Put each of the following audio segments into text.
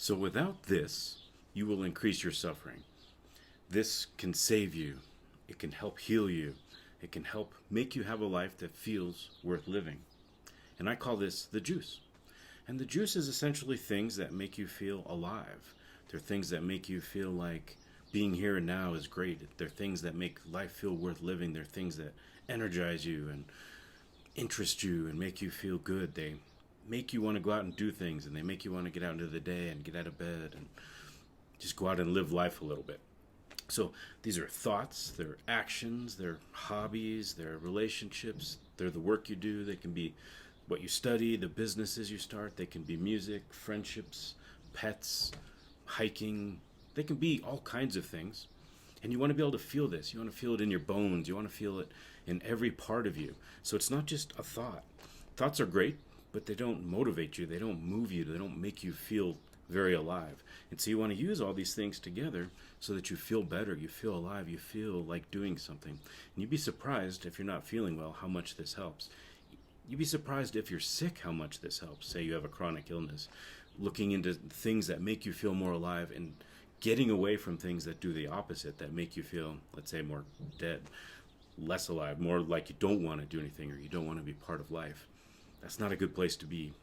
So without this, you will increase your suffering. This can save you. It can help heal you. It can help make you have a life that feels worth living. And I call this the juice. And the juice is essentially things that make you feel alive. They're things that make you feel like being here and now is great. They're things that make life feel worth living. They're things that energize you and interest you and make you feel good. They make you want to go out and do things, and they make you want to get out into the day and get out of bed and just go out and live life a little bit. So these are thoughts, they're actions, they're hobbies, they're relationships, they're the work you do. They can be what you study, the businesses you start. They can be music, friendships, pets, hiking. They can be all kinds of things. And you want to be able to feel this. You want to feel it in your bones. You want to feel it in every part of you. So it's not just a thought. Thoughts are great, but they don't motivate you. They don't move you. They don't make you feel very alive. And so you want to use all these things together so that you feel better, you feel alive, you feel like doing something. And you'd be surprised if you're not feeling well how much this helps. You'd be surprised if you're sick how much this helps. Say you have a chronic illness. Looking into things that make you feel more alive and getting away from things that do the opposite, that make you feel, let's say, more dead, less alive, more like you don't want to do anything or you don't want to be part of life. That's not a good place to be,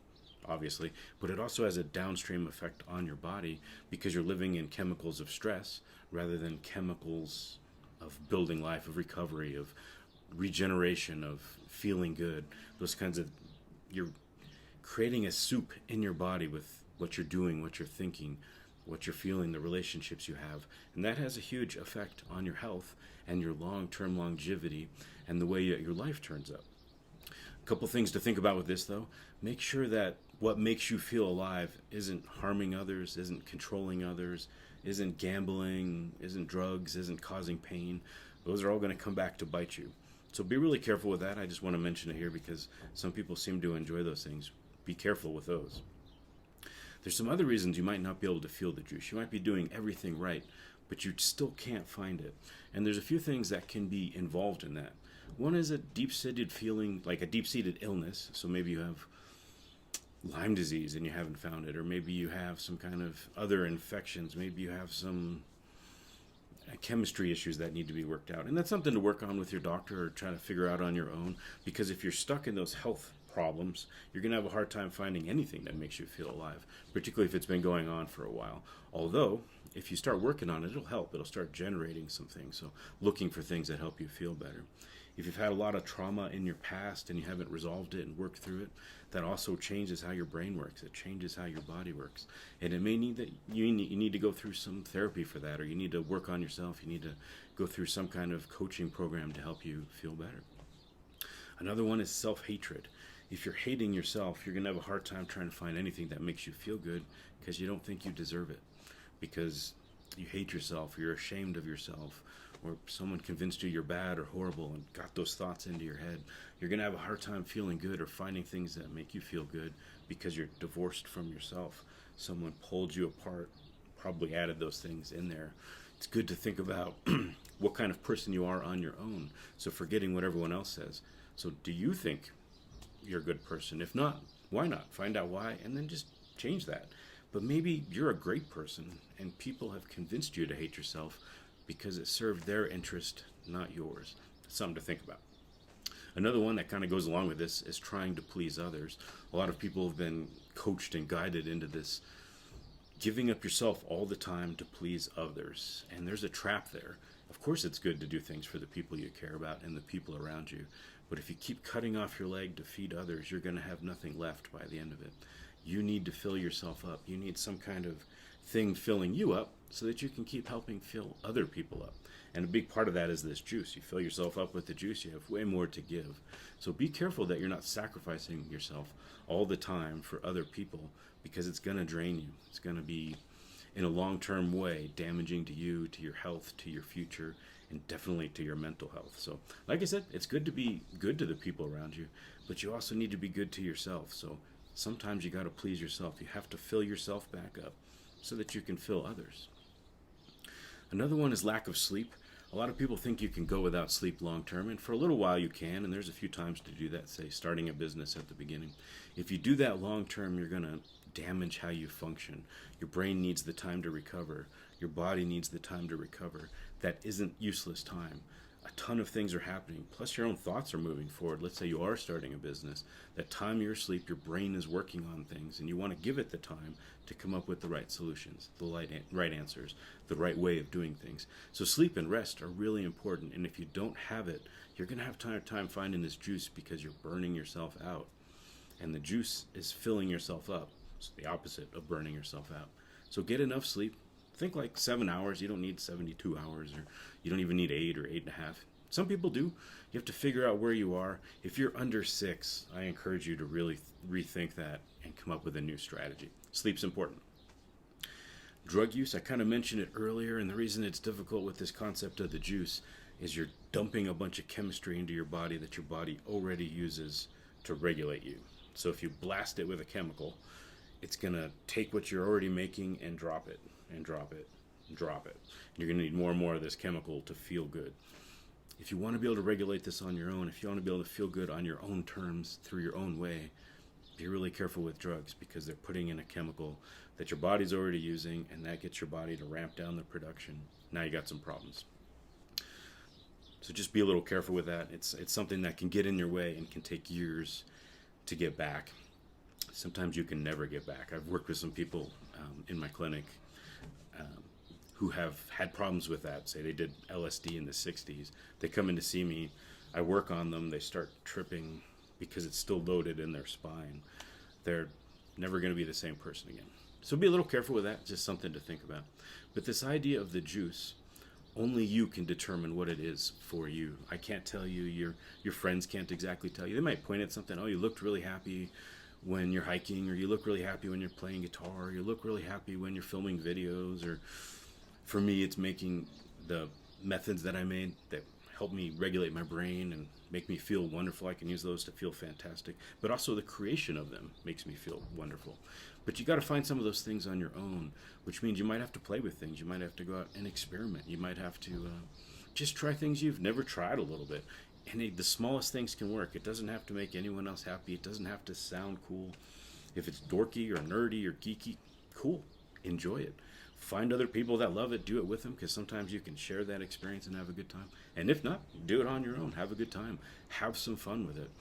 obviously, but it also has a downstream effect on your body because you're living in chemicals of stress rather than chemicals of building life, of recovery, of regeneration, of feeling good. Those kinds of, you're creating a soup in your body with what you're doing, what you're thinking, what you're feeling, the relationships you have. And that has a huge effect on your health and your long-term longevity and the way your life turns out. A couple things to think about with this, though. Make sure that what makes you feel alive isn't harming others, isn't controlling others, isn't gambling, isn't drugs, isn't causing pain. Those are all going to come back to bite you. So be really careful with that. I just want to mention it here because some people seem to enjoy those things. Be careful with those. There's some other reasons you might not be able to feel the juice. You might be doing everything right, but you still can't find it. And there's a few things that can be involved in that. One is a deep-seated feeling, like a deep-seated illness. So maybe you have Lyme disease and you haven't found it, or maybe you have some kind of other infections. Maybe you have some chemistry issues that need to be worked out. And that's something to work on with your doctor or try to figure out on your own, because if you're stuck in those health problems, you're going to have a hard time finding anything that makes you feel alive, particularly if it's been going on for a while. Although, if you start working on it, it'll help. It'll start generating some things. So looking for things that help you feel better. If you've had a lot of trauma in your past and you haven't resolved it and worked through it, that also changes how your brain works. It changes how your body works. And it may need that you need to go through some therapy for that, or you need to work on yourself. You need to go through some kind of coaching program to help you feel better. Another one is self-hatred. If you're hating yourself, you're going to have a hard time trying to find anything that makes you feel good because you don't think you deserve it, because you hate yourself, you're ashamed of yourself, or someone convinced you you're bad or horrible and got those thoughts into your head. You're going to have a hard time feeling good or finding things that make you feel good because you're divorced from yourself. Someone pulled you apart, probably added those things in there. It's good to think about what kind of person you are on your own, so forgetting what everyone else says. So do you think you're a good person? If not, why not? Find out why and then just change that. But maybe you're a great person and people have convinced you to hate yourself because it served their interest, not yours. That's something to think about. Another one that kind of goes along with this is trying to please others. A lot of people have been coached and guided into this, giving up yourself all the time to please others. And there's a trap there. Of course it's good to do things for the people you care about and the people around you. But if you keep cutting off your leg to feed others, you're going to have nothing left by the end of it. You need to fill yourself up. You need some kind of thing filling you up so that you can keep helping fill other people up. And a big part of that is this juice. You fill yourself up with the juice, you have way more to give. So be careful that you're not sacrificing yourself all the time for other people, because it's going to drain you. It's going to be, in a long-term way, damaging to you, to your health, to your future, and definitely to your mental health. So, like I said, it's good to be good to the people around you, but you also need to be good to yourself. So sometimes you got to please yourself. You have to fill yourself back up so that you can fill others. Another one is lack of sleep. A lot of people think you can go without sleep long term, and for a little while you can, and there's a few times to do that, say starting a business at the beginning. If you do that long term, you're going to damage how you function. Your brain needs the time to recover. Your body needs the time to recover. That isn't useless time. A ton of things are happening. Plus your own thoughts are moving forward. Let's say you are starting a business. That time you're asleep, your brain is working on things, and you want to give it the time to come up with the right solutions, the right answers, the right way of doing things. So sleep and rest are really important, and if you don't have it, you're going to have time finding this juice because you're burning yourself out. And the juice is filling yourself up. It's the opposite of burning yourself out. So get enough sleep. Think like 7 hours. You don't need 72 hours, or you don't even need 8 or 8.5. Some people do. You have to figure out where you are. If you're under 6, I encourage you to really rethink that and come up with a new strategy. Sleep's important. Drug use, I kind of mentioned it earlier, and the reason it's difficult with this concept of the juice is you're dumping a bunch of chemistry into your body that your body already uses to regulate you. So if you blast it with a chemical, it's going to take what you're already making and drop it, and drop it, and drop it. You're going to need more and more of this chemical to feel good. If you want to be able to regulate this on your own, if you want to be able to feel good on your own terms, through your own way, be really careful with drugs, because they're putting in a chemical that your body's already using, and that gets your body to ramp down the production. Now you got some problems. So just be a little careful with that. It's something that can get in your way and can take years to get back. Sometimes you can never get back. I've worked with some people in my clinic who have had problems with that. Say they did LSD in the 60s. They come in to see me. I work on them. They start tripping because it's still loaded in their spine. They're never going to be the same person again. So be a little careful with that. Just something to think about. But this idea of the juice, only you can determine what it is for you. I can't tell you. Your friends can't exactly tell you. They might point at something. Oh, you looked really happy when you're hiking, or you look really happy when you're playing guitar, or you look really happy when you're filming videos. Or for me, it's making the methods that I made that help me regulate my brain and make me feel wonderful. I can use those to feel fantastic. But also the creation of them makes me feel wonderful. But you got to find some of those things on your own, which means you might have to play with things. You might have to go out and experiment. You might have to just try things you've never tried a little bit. And the smallest things can work. It doesn't have to make anyone else happy. It doesn't have to sound cool. If it's dorky or nerdy or geeky, cool. Enjoy it. Find other people that love it. Do it with them, because sometimes you can share that experience and have a good time. And if not, do it on your own. Have a good time. Have some fun with it.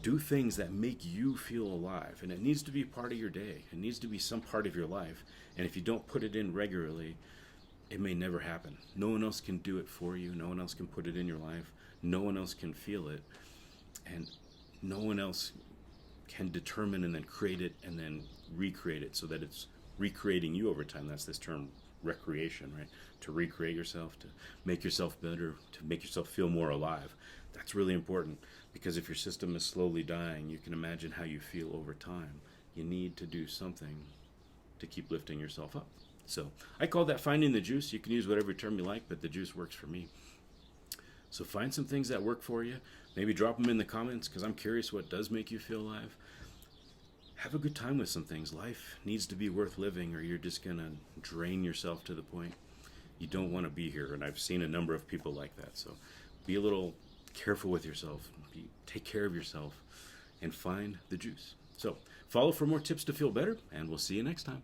Do things that make you feel alive. And it needs to be part of your day. It needs to be some part of your life. And if you don't put it in regularly, it may never happen. No one else can do it for you. No one else can put it in your life. No one else can feel it. And no one else can determine and then create it and then recreate it so that it's recreating you over time. That's this term, recreation, right? To recreate yourself, to make yourself better, to make yourself feel more alive. That's really important, because if your system is slowly dying, you can imagine how you feel over time. You need to do something to keep lifting yourself up. So I call that finding the juice. You can use whatever term you like, but the juice works for me. So find some things that work for you. Maybe drop them in the comments, because I'm curious what does make you feel alive. Have a good time with some things. Life needs to be worth living, or you're just going to drain yourself to the point you don't want to be here. And I've seen a number of people like that. So be a little careful with yourself. Take care of yourself and find the juice. So follow for more tips to feel better, and we'll see you next time.